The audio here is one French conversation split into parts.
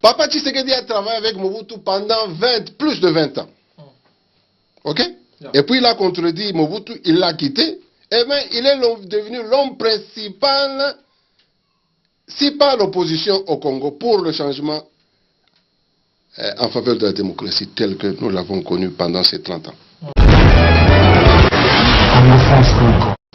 Papa Tshisekedi a travaillé avec Mobutu pendant plus de 20 ans. Ok? Et puis il a contredit Mobutu, il l'a quitté. Et bien il est devenu l'homme principal, si pas l'opposition au Congo, pour le changement en faveur de la démocratie telle que nous l'avons connue pendant ces 30 ans.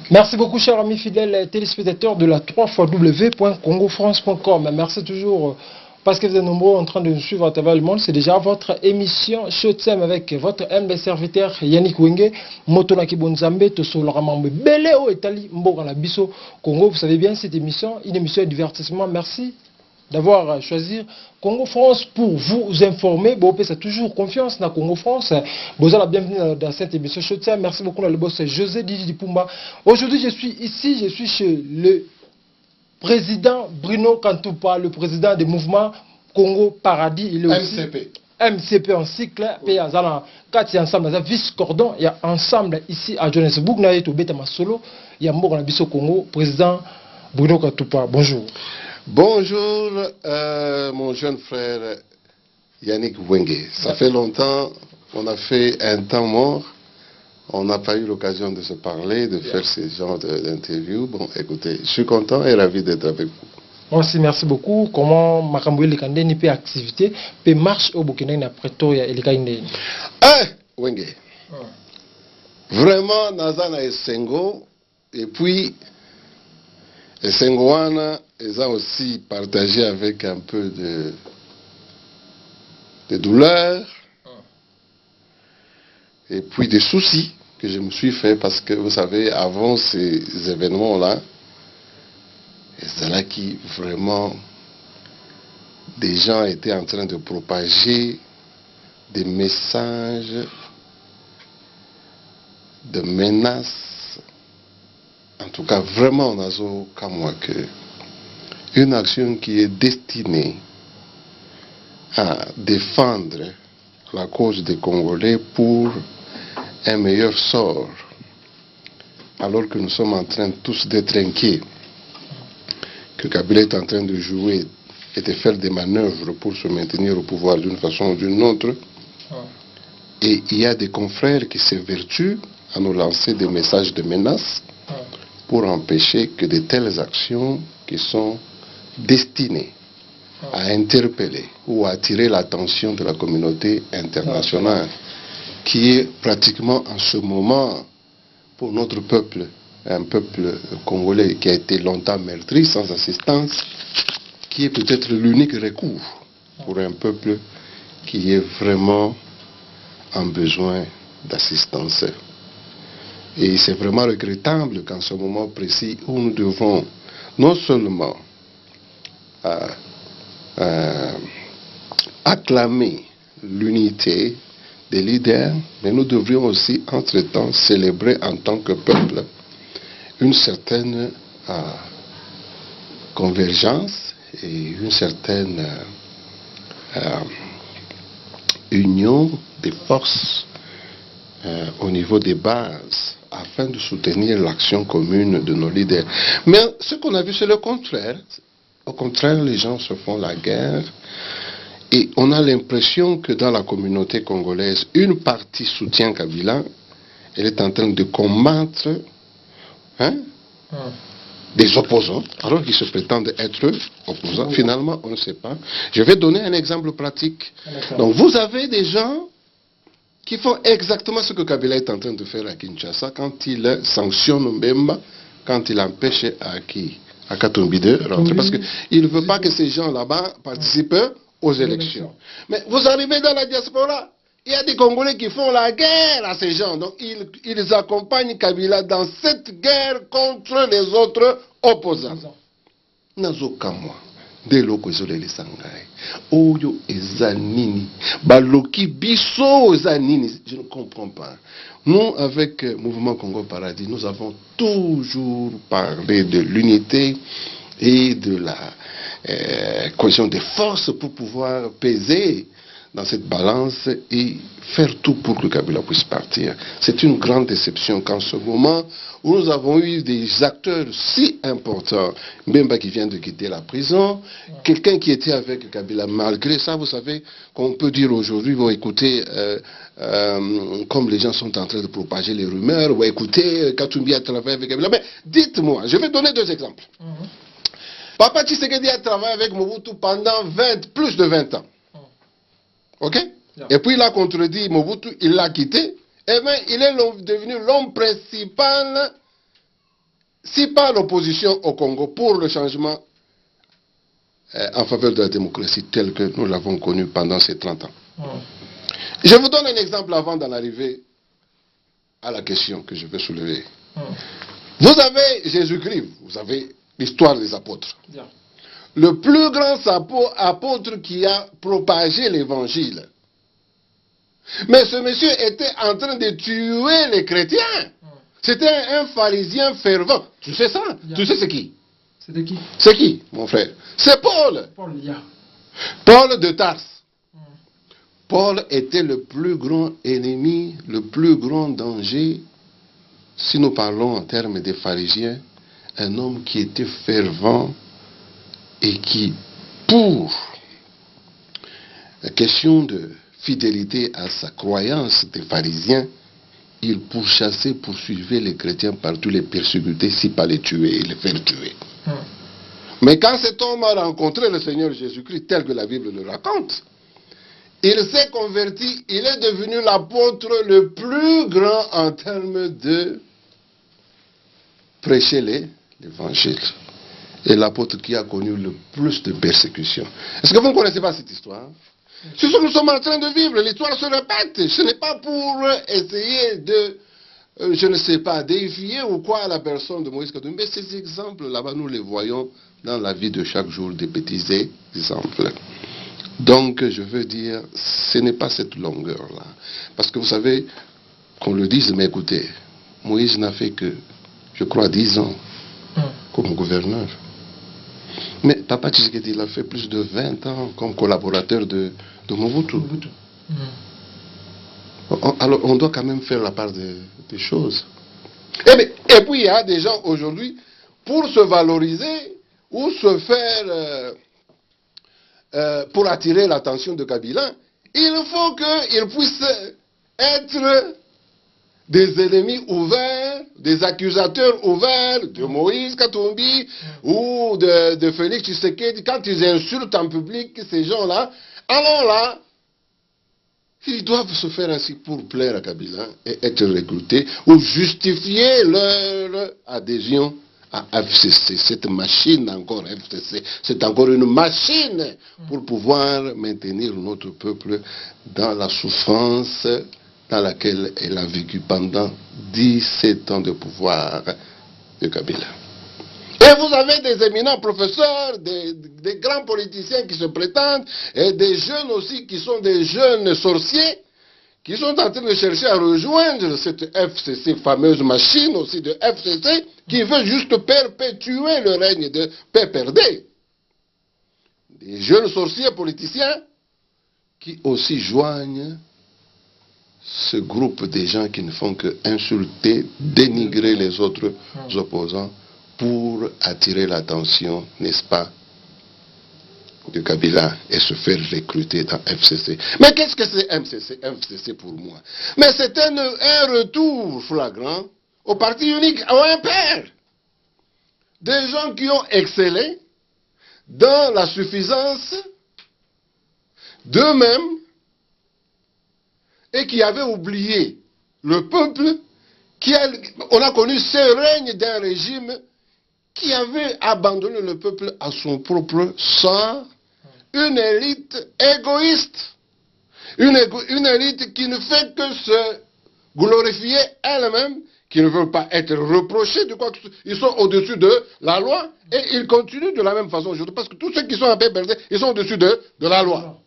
Merci beaucoup, chers amis fidèles téléspectateurs de la 3xw.congofrance.com. Merci toujours parce que vous êtes nombreux en train de nous suivre à travers le monde. C'est déjà votre émission Shotsem avec votre humble serviteur Yannick Wenge, Motonaki Bonzambe, Tosoloramambe, Beleo Etali, Mbogana Biso, Congo. Vous savez bien, cette émission, une émission de divertissement. Merci d'avoir choisi Congo France pour vous informer. Bon, c'est toujours confiance dans Congo France. Vous êtes la bienvenue dans cette émission Shotsem. Merci beaucoup, le boss José Didi Pumba. Aujourd'hui, je suis ici, je suis chez le président Bruno Kantoupa, le président du mouvement Congo Paradis. Il est aussi MCP en cycle. Il y a ensemble, vice-cordon. Il y a ensemble ici à Johannesburg. Il y a Solo. Il y a Mbogana Biso Congo, président Bruno Kantoupa. Bonjour. Bonjour, mon jeune frère Yannick Wenge. Ça fait longtemps, on a fait un temps mort. On n'a pas eu l'occasion de se parler, de faire ce genre d'interview. Bon, écoutez, je suis content et ravi d'être avec vous. Moi aussi, merci beaucoup. Comment Makamboué Lekande n'y peut activité, peut marche au Burkina na Pretoria et Lekande. Wenge. Vraiment, Nazana et Sengo. Et puis, et Sengoana, ils ont aussi partagé avec un peu de douleur et puis des soucis que je me suis fait parce que vous savez, avant ces événements-là, c'est là qui vraiment des gens étaient en train de propager des messages de menaces. En tout cas, vraiment, on a comme moi que une action qui est destinée à défendre la cause des Congolais pour un meilleur sort, alors que nous sommes en train tous d'être inquiets, que Kabila est en train de jouer et de faire des manœuvres pour se maintenir au pouvoir d'une façon ou d'une autre. Et il y a des confrères qui s'évertuent à nous lancer des messages de menaces pour empêcher que de telles actions qui sont destinées à interpeller ou à attirer l'attention de la communauté internationale, qui est pratiquement en ce moment, pour notre peuple, un peuple congolais qui a été longtemps meurtri, sans assistance, qui est peut-être l'unique recours pour un peuple qui est vraiment en besoin d'assistance. Et c'est vraiment regrettable qu'en ce moment précis où nous devons non seulement acclamer l'unité des leaders, mais nous devrions aussi entre-temps célébrer en tant que peuple une certaine convergence et une certaine union des forces au niveau des bases afin de soutenir l'action commune de nos leaders. Mais ce qu'on a vu, c'est le contraire. Au contraire, les gens se font la guerre et on a l'impression que dans la communauté congolaise, une partie soutient Kabila, elle est en train de combattre des opposants, alors qu'ils se prétendent être opposants. Finalement, on ne sait pas. Je vais donner un exemple pratique. Donc, vous avez des gens qui font exactement ce que Kabila est en train de faire à Kinshasa quand il sanctionne Mbemba, quand il empêche à Katumbi de rentrer. Parce qu'il ne veut pas que ces gens là-bas participent aux élections. Mais vous arrivez dans la diaspora, il y a des Congolais qui font la guerre à ces gens. Donc ils accompagnent Kabila dans cette guerre contre les autres opposants. Nazokamwa. De loko ezoleli sangai oyo ezanini baloki biso ezanini, je ne comprends pas. Nous, avec Mouvement Congo Paradis, nous avons toujours parlé de l'unité et de la cohésion des forces pour pouvoir peser dans cette balance et faire tout pour que Kabila puisse partir. C'est une grande déception qu'en ce moment où nous avons eu des acteurs si importants, Mbemba qui vient de quitter la prison, quelqu'un qui était avec Kabila, malgré ça, vous savez, qu'on peut dire aujourd'hui, bon, écoutez, comme les gens sont en train de propager les rumeurs, ou écoutez, Katumbi a travaillé avec Kabila. Mais dites-moi, je vais donner deux exemples. Papa Tshisekedi a travaillé avec Mobutu pendant plus de 20 ans. Ok? Yeah. Et puis il a contredit Mobutu, il l'a quitté. Et bien il est devenu l'homme principal, si pas l'opposition au Congo, pour le changement en faveur de la démocratie tel que nous l'avons connu pendant ces 30 ans. Je vous donne un exemple avant d'en arriver à la question que je vais soulever. Vous avez Jésus-Christ, vous avez l'histoire des apôtres. Yeah. Le plus grand apôtre qui a propagé l'évangile. Mais ce monsieur était en train de tuer les chrétiens. C'était un pharisien fervent. Tu sais ça? Yeah. Tu sais c'est qui? C'est qui? C'est qui, mon frère? C'est Paul. Yeah. Paul de Tarse. Paul était le plus grand ennemi, le plus grand danger, si nous parlons en termes des pharisiens, un homme qui était fervent et qui, pour la question de fidélité à sa croyance des pharisiens, il pourchassait, poursuivait les chrétiens partout, les persécuter, si pas les tuer et les faire tuer. Mais quand cet homme a rencontré le Seigneur Jésus-Christ, tel que la Bible le raconte, il s'est converti, il est devenu l'apôtre le plus grand en termes de prêcher l'évangile. Et l'apôtre qui a connu le plus de persécutions. Est-ce que vous ne connaissez pas cette histoire? C'est ce que nous sommes en train de vivre. L'histoire se répète. Ce n'est pas pour essayer de, je ne sais pas, défier ou quoi à la personne de Moïse Katumbi. Mais ces exemples là-bas, nous les voyons dans la vie de chaque jour, des petits exemples. Donc, je veux dire, ce n'est pas cette longueur-là. Parce que vous savez, qu'on le dise, mais écoutez, Moïse n'a fait que, je crois, 10 ans comme gouverneur. Mais Papa Tshisekedi, il a fait plus de 20 ans comme collaborateur de Mobutu. Alors, on doit quand même faire la part des choses. Et puis, il y a des gens aujourd'hui, pour se valoriser ou se faire... pour attirer l'attention de Kabila, il faut qu'ils puissent être des ennemis ouverts, des accusateurs ouverts de Moïse Katumbi ou de Félix Tshisekedi. Quand ils insultent en public ces gens-là, alors là, ils doivent se faire ainsi pour plaire à Kabila et être recrutés ou justifier leur adhésion à FCC. Cette machine encore, FCC, c'est encore une machine pour pouvoir maintenir notre peuple dans la souffrance dans laquelle elle a vécu pendant 17 ans de pouvoir de Kabila. Et vous avez des éminents professeurs, des grands politiciens qui se prétendent, et des jeunes aussi qui sont des jeunes sorciers, qui sont en train de chercher à rejoindre cette FCC, fameuse machine aussi de FCC, qui veut juste perpétuer le règne de PPRD. Des jeunes sorciers politiciens qui aussi joignent ce groupe de gens qui ne font que insulter, dénigrer les autres opposants pour attirer l'attention, n'est-ce pas, de Kabila et se faire recruter dans FCC. Mais qu'est-ce que c'est FCC pour moi? Mais c'est un retour flagrant au parti unique, au MPR. Des gens qui ont excellé dans la suffisance d'eux-mêmes et qui avaient oublié le peuple, on a connu ce règne d'un régime qui avait abandonné le peuple à son propre sort, une élite égoïste, une élite qui ne fait que se glorifier elle-même, qui ne veut pas être reprochée de quoi que ce soit. Ils sont au-dessus de la loi et ils continuent de la même façon aujourd'hui, parce que tous ceux qui sont en PPRD, ils sont au-dessus de la loi.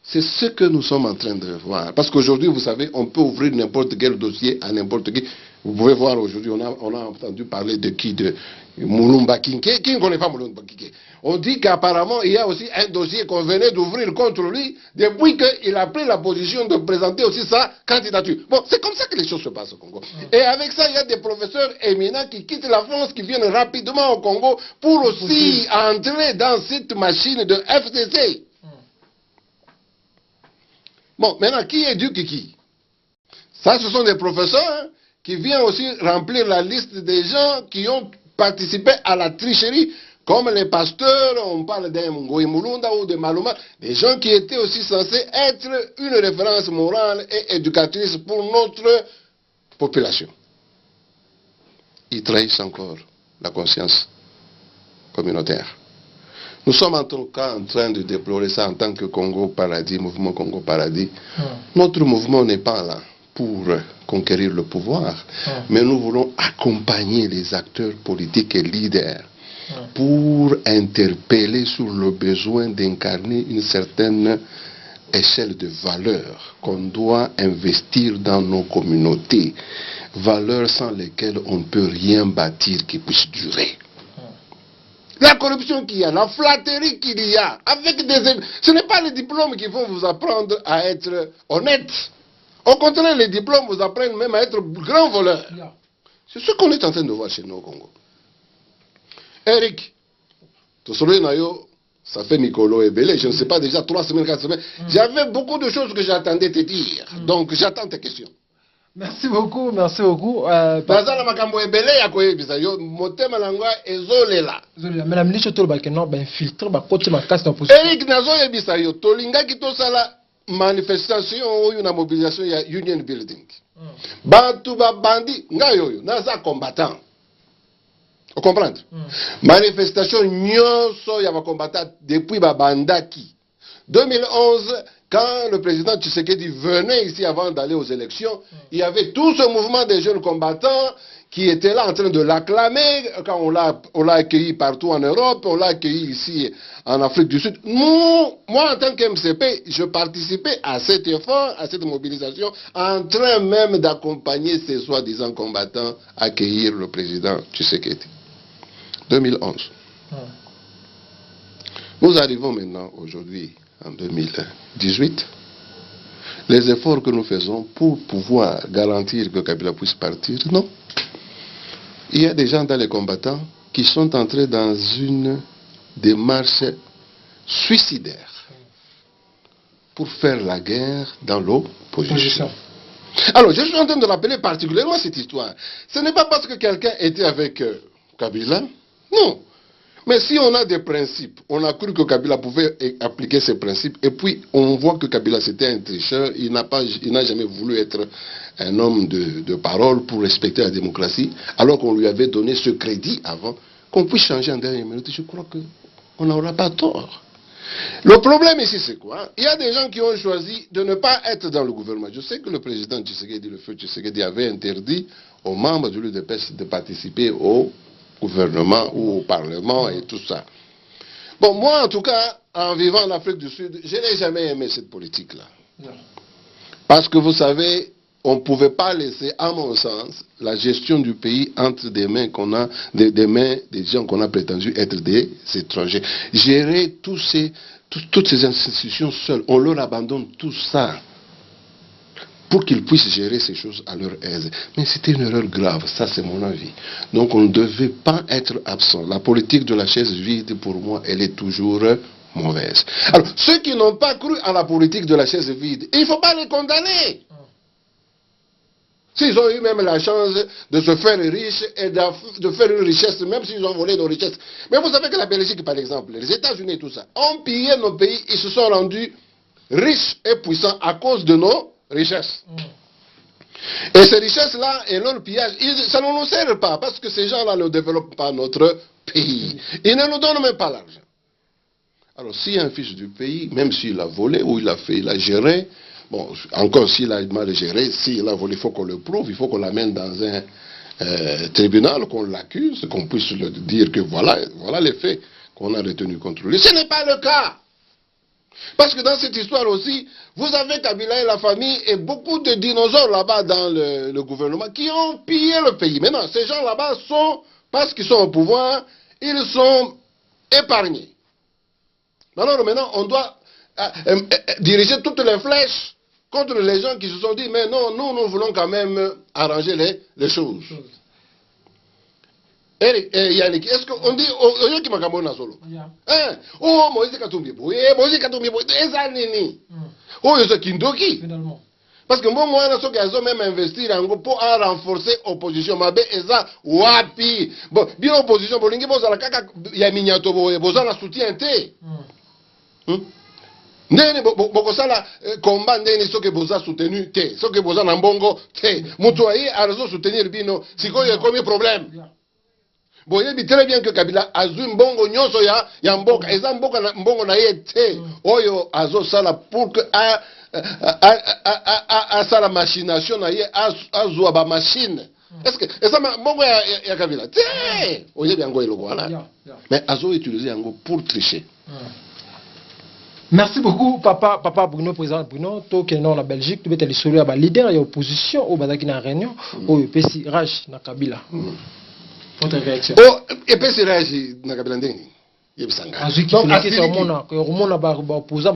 C'est ce que nous sommes en train de voir. Parce qu'aujourd'hui, vous savez, on peut ouvrir n'importe quel dossier à n'importe qui. Vous pouvez voir aujourd'hui, on a entendu parler de qui? De Mulumba Kinké. Qui ne connaît pas Mulumba Kinké? On dit qu'apparemment, il y a aussi un dossier qu'on venait d'ouvrir contre lui depuis qu'il a pris la position de présenter aussi sa candidature. Bon, c'est comme ça que les choses se passent au Congo. Et avec ça, il y a des professeurs éminents qui quittent la France, qui viennent rapidement au Congo pour aussi entrer dans cette machine de FCC. Bon, maintenant, qui est du Kiki? Ça, ce sont des professeurs qui viennent aussi remplir la liste des gens qui ont participé à la tricherie, comme les pasteurs, on parle d'un Ngoï Mulunda ou de Maluma, des gens qui étaient aussi censés être une référence morale et éducatrice pour notre population. Ils trahissent encore la conscience communautaire. Nous sommes en tout cas en train de déplorer ça en tant que Congo Paradis, mouvement Congo Paradis. Notre mouvement n'est pas là pour conquérir le pouvoir, mais nous voulons accompagner les acteurs politiques et leaders pour interpeller sur le besoin d'incarner une certaine échelle de valeurs qu'on doit investir dans nos communautés, valeurs sans lesquelles on ne peut rien bâtir qui puisse durer. La corruption qu'il y a, la flatterie qu'il y a, avec ce n'est pas les diplômes qui vont vous apprendre à être honnête. Au contraire, les diplômes vous apprennent même à être grand voleur. C'est ce qu'on est en train de voir chez nous au Congo. Eric, ça fait Nicolo et Belé, je ne sais pas, déjà 3 semaines, 4 semaines. J'avais beaucoup de choses que j'attendais te dire. Donc j'attends tes questions. Merci beaucoup, merci beaucoup. Bazala makambo ebele ya koyebisa yo motema nangwa ezolela. Mais la milice tout le bac non ben filtre ba côté ma casse dans position. Eric nazo yebisa yo tolinga ki to sala manifestation oyo na mobilisation ya Union Building. Bantu ba bandi ngayo yo naza combattant. Vous comprenez? Manifestation nyonso ya ba combattant depuis ba bandaki. 2011 quand le président Tshisekedi venait ici avant d'aller aux élections, il y avait tout ce mouvement des jeunes combattants qui étaient là en train de l'acclamer. Quand on l'a accueilli partout en Europe, on l'a accueilli ici en Afrique du Sud. Moi, en tant qu'MCP, je participais à cet effort, à cette mobilisation, en train même d'accompagner ces soi-disant combattants à accueillir le président Tshisekedi. 2011. Nous arrivons maintenant aujourd'hui en 2018, les efforts que nous faisons pour pouvoir garantir que Kabila puisse partir, non. Il y a des gens dans les combattants qui sont entrés dans une démarche suicidaire pour faire la guerre dans l'opposition. Alors, je suis en train de rappeler particulièrement cette histoire. Ce n'est pas parce que quelqu'un était avec Kabila, non. Mais si on a des principes, on a cru que Kabila pouvait appliquer ces principes, et puis on voit que Kabila c'était un tricheur, il n'a jamais voulu être un homme de parole pour respecter la démocratie, alors qu'on lui avait donné ce crédit avant, qu'on puisse changer en dernière minute, je crois qu'on n'aura pas tort. Le problème ici c'est quoi? Il y a des gens qui ont choisi de ne pas être dans le gouvernement. Je sais que le président Tshisekedi, le feu Tshisekedi, avait interdit aux membres de l'UDPS de participer au gouvernement ou au parlement et tout ça. Bon, moi en tout cas, en vivant en Afrique du Sud, je n'ai jamais aimé cette politique-là. Parce que vous savez, on ne pouvait pas laisser, à mon sens, la gestion du pays entre des mains des mains des gens qu'on a prétendu être des étrangers. Gérer toutes ces institutions seules, on leur abandonne tout ça pour qu'ils puissent gérer ces choses à leur aise. Mais c'était une erreur grave, ça c'est mon avis. Donc on ne devait pas être absent. La politique de la chaise vide, pour moi, elle est toujours mauvaise. Alors, ceux qui n'ont pas cru à la politique de la chaise vide, il ne faut pas les condamner. S'ils ont eu même la chance de se faire riches et de faire une richesse, même s'ils ont volé nos richesses. Mais vous savez que la Belgique, par exemple, les États-Unis et tout ça, ont pillé nos pays, ils se sont rendus riches et puissants à cause de nos richesses. Et ces richesses-là et leur pillage, ça ne nous sert pas parce que ces gens-là ne développent pas notre pays. Ils ne nous donnent même pas l'argent. Alors, si un fils du pays, même s'il a volé ou il a géré, bon, encore s'il a mal géré, s'il a volé, il faut qu'on le prouve, il faut qu'on l'amène dans un tribunal, qu'on l'accuse, qu'on puisse lui dire que voilà les faits qu'on a retenus contre lui. Ce n'est pas le cas. Parce que dans cette histoire aussi, vous avez Kabila et la famille et beaucoup de dinosaures là-bas dans le gouvernement qui ont pillé le pays. Maintenant, ces gens là-bas sont, parce qu'ils sont au pouvoir, ils sont épargnés. Alors maintenant, on doit diriger toutes les flèches contre les gens qui se sont dit, mais non, nous voulons quand même arranger les choses. Yannick, est-ce qu'on dit aux gens qui m'ont gagné solo? Oh, Moïse Katumbi, Moïse Katumbi, Ezanini. Oh, c'est Kindoki. Parce que moi, je suis même investir pour renforcer l'opposition. Mais ça, wapi. Bon, bien l'opposition, il y a Mignato, il y a soutien. Ndeni bokosala combat ndeni soki boza soutenu te soki boza na mbongo te mutu ayi arazo soutenir bino sikoyo ekomi problème boyebi très bien que Kabila azwi mbongo nyonso ya mboka eza mboka mbongo na ye te oyo azosala pour que asala machination na ye azwa ba machine est-ce que eza mbongo ya Kabila te oyebi yango eloko wana mais azo utiliser yango pour tricher. Merci beaucoup, papa Bruno, président Bruno. Toi qui es dans la Belgique, tu es le seul leader et opposition au Badaki na réunion, au PC Raj na Kabila. Votre réaction? Oh, et PC Raj na Kabila ndeni. Donc, on a opposé à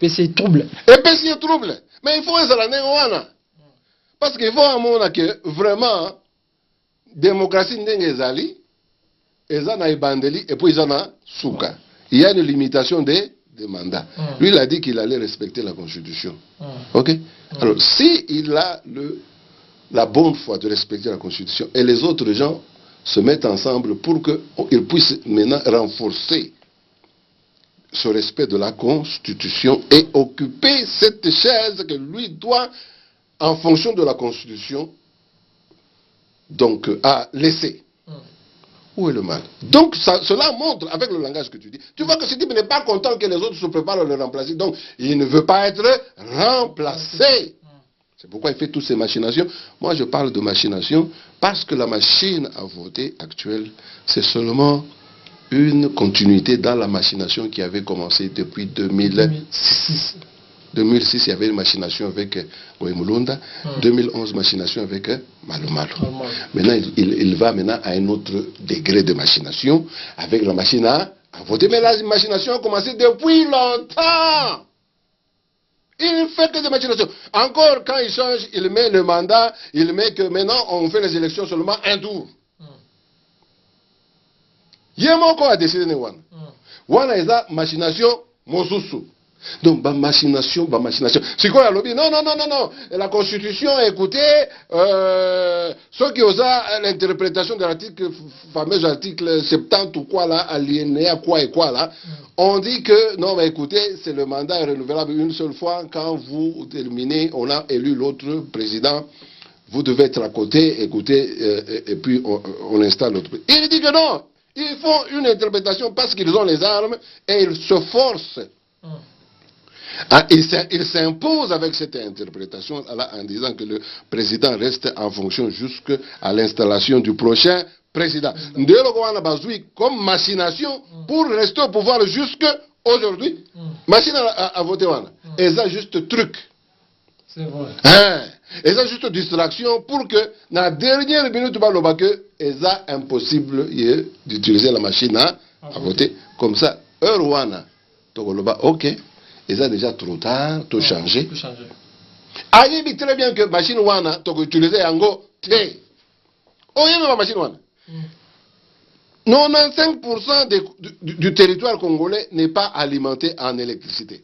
PC trouble. Et PC trouble. Mais il faut un salaire. Parce qu'il faut un monde que vraiment démocratie ndenge ezali, ezana ibandeli et puis ezana souka. Il y a une limitation des mandats. Lui, il a dit qu'il allait respecter la Constitution. Ok? Alors, si il a la bonne foi de respecter la Constitution et les autres gens se mettent ensemble pour qu'ils puissent maintenant renforcer ce respect de la Constitution et occuper cette chaise que lui doit, en fonction de la Constitution, donc, à laisser. Où est le mal? Donc, cela montre, avec le langage que tu dis, tu vois que ce type n'est pas content que les autres se préparent à le remplacer. Donc, il ne veut pas être remplacé. C'est pourquoi il fait toutes ces machinations. Moi, je parle de machination parce que la machine à voter actuelle, c'est seulement une continuité dans la machination qui avait commencé depuis 2006. 2006, il y avait une machination avec Goemulunda. 2011, machination avec Malumalo. Maintenant, il va maintenant à un autre degré de machination avec la machine à voter. Mais la machination a commencé depuis longtemps. Il ne fait que des machinations. Encore, quand il change, il met le mandat, il met que maintenant, on fait les élections seulement un tour. Yemoko a décidé de Wana. Wana est la machination Mosusu. Donc, machination. C'est quoi la lobby? Non. La Constitution, écoutez, ceux qui osent l'interprétation de l'article, fameux article 70 ou quoi là, alinéa quoi et quoi là, on dit que, non, mais écoutez, c'est le mandat renouvelable une seule fois. Quand vous terminez, on a élu l'autre président. Vous devez être à côté, écoutez, et puis on installe l'autre président. Il dit que non, ils font une interprétation parce qu'ils ont les armes et ils se forcent. Il s'impose avec cette interprétation en disant que le président reste en fonction jusqu'à l'installation du prochain président. Comme machination pour rester au pouvoir jusqu'à aujourd'hui. Machine à voter. Et ça, juste truc. C'est vrai. Et ça, juste distraction pour que, dans la dernière minute, et ça, impossible d'utiliser la machine à voter. Comme ça, ok. Et ça déjà trop tard, tout changé. Il dit très bien que machine wana, tu peux utiliser yango té. Oh, il y a une machine wana. 95% du territoire congolais n'est pas alimenté en électricité.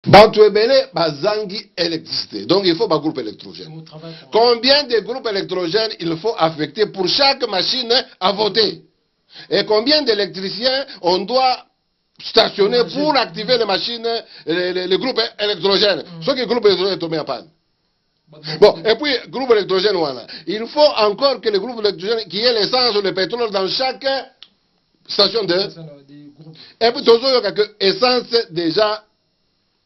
Bantouebele, bazangi électricité. Donc il faut un groupe électrogène. Combien de groupes électrogènes il faut affecter pour chaque machine à voter? Et combien d'électriciens on doit stationner pour activer les machines, les groupes électrogènes. Ceux qui groupes électrogènes tombent en panne. Bon, et puis, groupe électrogène, voilà. Il faut encore que les groupes électrogènes, qu'il y ait l'essence ou le pétrole dans chaque station de... Et puis, toujours, il y a que essence déjà,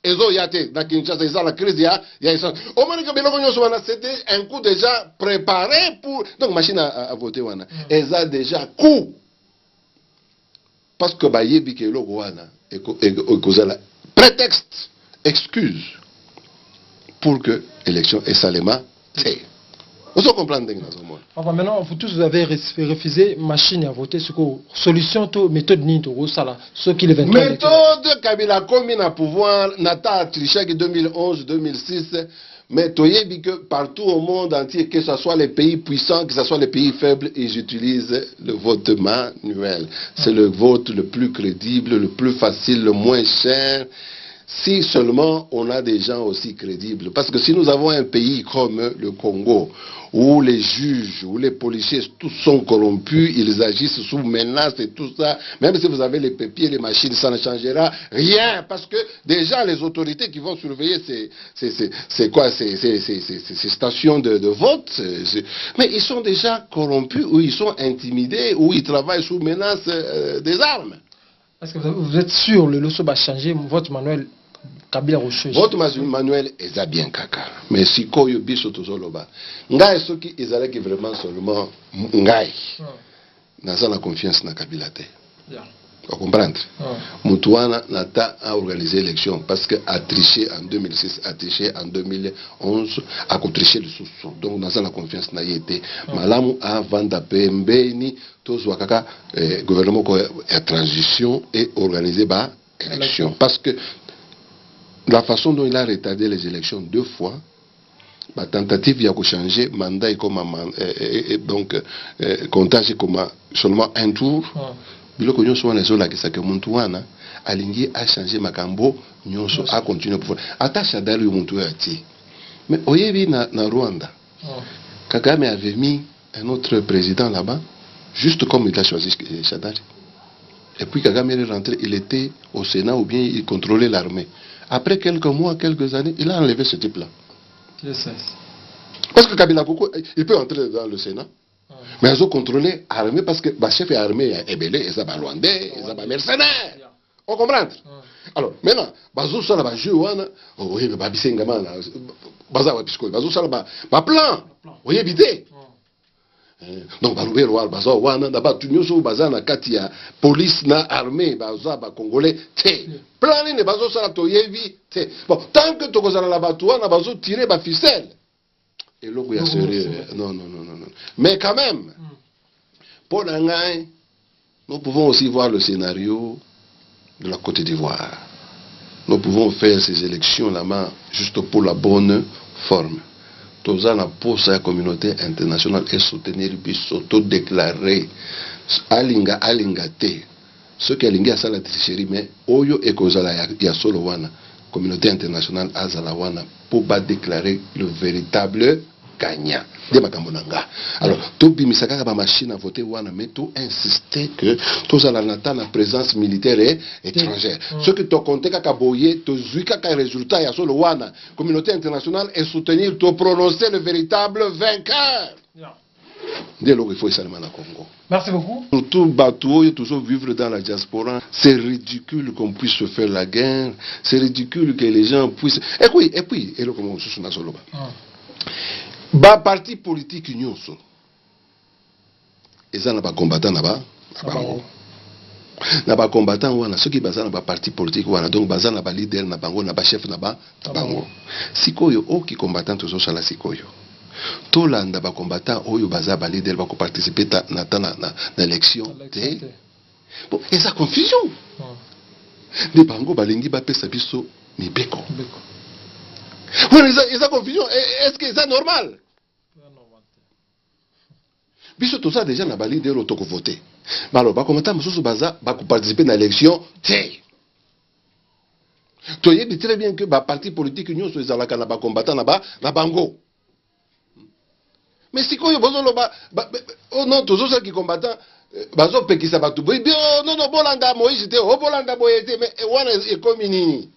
Ezo Yate, dans Kinshasa, c'est ça la crise, il y a essence. Au moins que c'était un coup déjà préparé pour... Donc, machine à voter, voilà. Et ça déjà coût. parce que bayebi ke eloko wana ekozala prétexte, excuse pour que l'élection est salement fait. Vous comprenez maintenant? Enfin, maintenant, vous tous avez refusé machine à voter. Ce que solution, méthode ni to sala. Ce qui le 23. Méthode Kabila commis na pouvoir nata triché 2011-2006. Mais toyebi que partout au monde entier, que ce soit les pays puissants, que ce soit les pays faibles, ils utilisent le vote manuel. C'est le vote le plus crédible, le plus facile, le moins cher. Si seulement on a des gens aussi crédibles. Parce que si nous avons un pays comme le Congo, où les juges, où les policiers, tous sont corrompus, ils agissent sous menace et tout ça, même si vous avez les papiers, les machines, ça ne changera rien. Parce que déjà, les autorités qui vont surveiller ces stations de vote, mais ils sont déjà corrompus, ou ils sont intimidés, ou ils travaillent sous menace des armes. Est-ce que vous êtes sûr que le loso va changer votre manuel? Votre manuel est bien kaka. Mais si koyo biso tozoloba. Ngai soki ezalaki vraiment seulement ngai. Naza na confiance na Kabila te. Vous comprenez? Moutouana nata a organisé l'élection parce que a triché en 2006, a triché en 2011, a triché le sous-son. Donc naza na confiance na yete. Malamu a vanda pembeni tozwa kaka gouvernement ko a transition et organisé ba élection parce que la façon dont il a retardé les élections 2 fois, la tentative de changer mandat comme donc comptage comme seulement un tour. Il que nous sommes les autres qui que Montouana aligné a changé Makambo, nous a continué pour attache à Dalu Montouati. Mais oyebi na Rwanda, Kagame avait mis un autre président là-bas, juste comme il a choisi Chadari. Et puis Kagame est rentré, il était au Sénat ou bien il contrôlait l'armée. Après quelques mois, quelques années, il a enlevé ce type-là. Parce que Kabila Koko, il peut entrer dans le Sénat. Mais ils ont contrôlé l'armée parce que le chef de l'armée est belé, ils sont rwandais, ils sont mercenaires. On comprend? Alors, maintenant, bazou sala ba jeu wana, oye ba bisenga mana, baza wa bisko, bazou sala ba plan. Oye bité. Donc balubé roi baza wana na ba tunyoso baza na kati ya police na armée baza ba congolais té. Plan ni bazo sala to yebi té. Bon, tant que to kozala la batu wana bazo tirer ba ficelle. Et l'autre ya sérieux. Non. Mais quand même, pour l'angai, nous pouvons aussi voir le scénario de la Côte d'Ivoire. Nous pouvons faire ces élections là-bas juste pour la bonne forme. Tous en pour la communauté internationale et soutenir puis s'auto-déclarer alinga te. Ce qui alinga ça la tricherie mais oyo et kozala ya solo wana communauté internationale azala wana pour pas déclarer le véritable gagnant. Alors, tout bimisaka ba machine à voter wana mais tout insister que tous à la présence militaire et étrangère. Ce que tu comptes kaka boye, tu zuika ka résultat ya solo wana communauté internationale et soutenir tu prononcer le véritable vainqueur. Dès lors, il faut essayer à Congo. Merci beaucoup. Nous tous bateaux, toujours vivre dans la diaspora. C'est ridicule qu'on puisse se faire la guerre. C'est ridicule que les gens puissent. Et puis, et là, comment on se met sur le bas. Ba parti politique union so. Ils n'ont pas combattant là-bas. Na ba combattant wana ceux qui bazana ba parti politique wana donc bazana ba leader na bango na ba chef na ba bango. Sikoyo o qui combattant toujours sur la sikoyo. Tolanda ba combattant oyo baza ba leader ba ko participer na élection té. Bon, et ça confusion. Les bango balingi ba pesa biso mibeko. Oui, ils ont confusion. Est-ce que c'est normal? Biso tout ça déjà na ba leader otoko voter. Alors, bah, comment t'as baza bah participer à l'élection, t'es. Tu dis très bien que bah parti politique union sur les alaka na ba combattant na bango. Mais si quoi besoin le bah oh non tous ceux qui combattant bazo pekisa batu boy non bolanda Moïse était oh bolanda boyete mais wana est comme ni.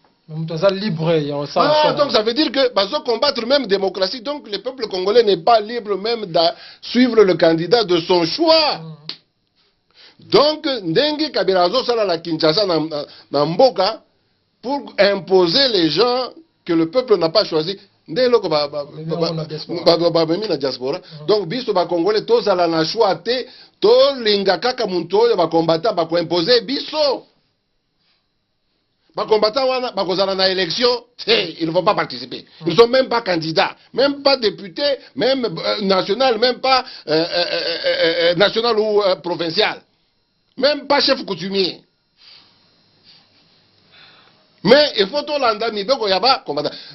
Libre, donc ça veut dire que bazo combattre même démocratie donc le peuple congolais n'est pas libre même de suivre le candidat de son choix. Donc, Ndengi Kabirazo sala la Kinshasa na Mboka pour imposer les gens que le peuple n'a pas choisi. nde loko ba memi na diaspora donc biso ba congolais tozala na choix te to linga kaka muntu oyo ba combattant ba ko imposer biso ba combattant wana ba kozala na élection ils ne vont pas participer, ils sont même pas candidats, même pas députés, même national, même pas national ou provincial, même pas chef coutumier. Mais il faut tout l'endamier.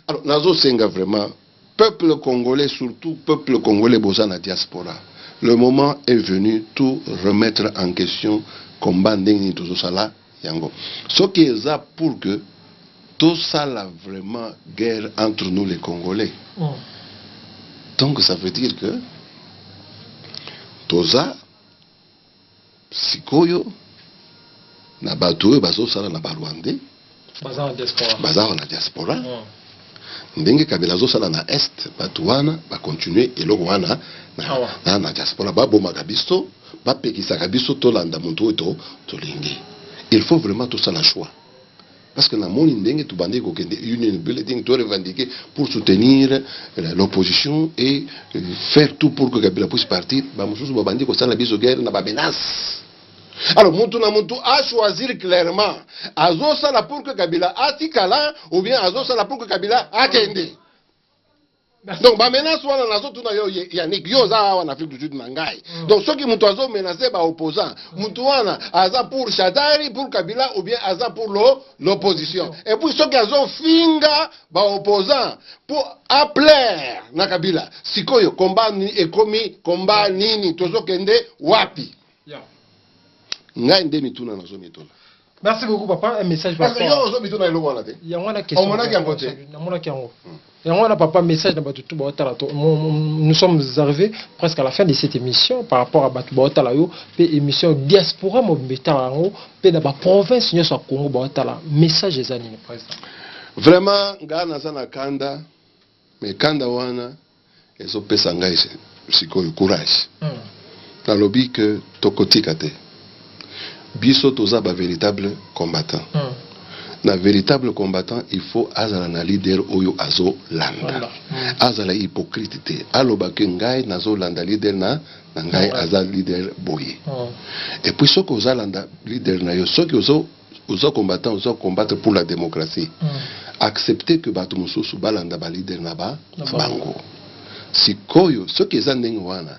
Alors, Nazo Senga vraiment, peuple congolais, surtout peuple congolais Bozana diaspora, le moment est venu tout remettre en question, combat n'engi tout ça là, yango. Ce qui est ça pour que tout ça là vraiment guerre entre nous les Congolais. Donc ça veut dire que tout ça, sikoyo, na batoyo bazo sala na Rwandais. Bazar na diaspora. Ndenge kabila zo sala na est batuana ba continuer eloko wana na diaspora ba boma kabiso ba pekisa kabiso to landa muntu to lingi. Il faut vraiment tout ça la choix. Parce que na moni ndenge tu bandi ko kende union building to revendiquer pour soutenir l'opposition et faire tout pour que Kabila puisse partir, ba mususu ba bandi ko sala biso guerre na ba menace. Alors, Muntu a choisi clairement Azo Sala pour que Kabila atikala ou bien Azo Sala pour que Kabila akende. Donc, ba menace wana nazo tuna yo Yannick yo za en Afrique du Sud nangai. Donc, ceux qui Muntu azo menacé ba opposant, Muntu wana aza pour Chatari, pour Kabila ou bien aza pour l'opposition. Et puis ceux qui azo finga ba opposant pour appeler na Kabila. Sikoyo combat ni ekomi combat nini tozo kende wapi. Merci beaucoup, papa. Un message par rapport. Il y a une question. Papa, message nous sommes arrivés presque à la fin de cette émission par rapport à Batu Baotalayo, émission diaspora Mobetarango, pe na ba province nyo sa Congo Baotala. Message des années président. Vraiment, Ghana sana kanda, mais kanda wana ezo pesa ngai sikoyo courage. Na lobby que tokotika te. Biso toza ba véritable combattant. Na véritable combattant, il faut azala na leader oyo azo landa. Azala hypocrite te. Aloba ke ngai nazo landa leader na ngai aza leader boye. Et puis ce que oza landa leader na yo, ce que ozo combattant, ozo combattre pour la démocratie. Accepter que bato mususu balanda ba leader na ba bango. Sikoyo, ce que za ndenge wana